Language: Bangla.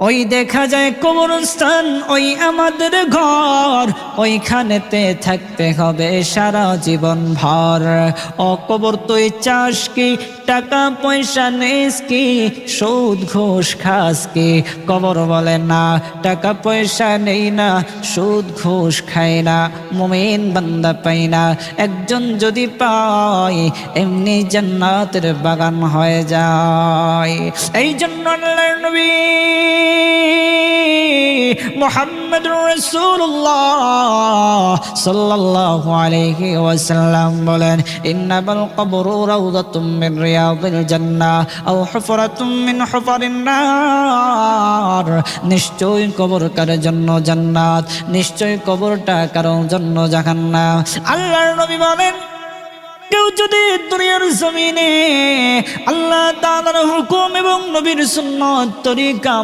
ওই দেখা যায় কবরস্থান, ওই আমাদের ঘর, ওইখানেতে থাকতে হবে সারা জীবন ভর। ও কবর তুই চাস কি, টাকা পয়সা নেস কি, সুদ ঘুষ খাস কি? কবর বলে না, টাকা পয়সা নেই না, সুদ ঘুষ খাই না, মুমিন বান্দা পাই না। একজন যদি পায় এমনি জান্নাতের বাগান হয়ে যায়। এই জন্য আল্লাহর নবী মুহাম্মদুর রাসূলুল্লাহ সাল্লাল্লাহু আলাইহি ওয়াসাল্লাম বলেন, ইন্নামাল কবরু রাউযাতুম মিন রিয়াদিল জান্নাহ আও হুফরাতুম মিন হুফারিন নার। নিশ্চয়ই কবর কার জন্য জান্নাত, নিশ্চয়ই কবরটা কারোর জন্য জাহান্নাম। আল্লাহর নবী বলেন, কেউ যদি দুনিয়ার জমিনে আল্লাহ তাআলার হুকুম এবং নবীর সুন্নাত তরিকা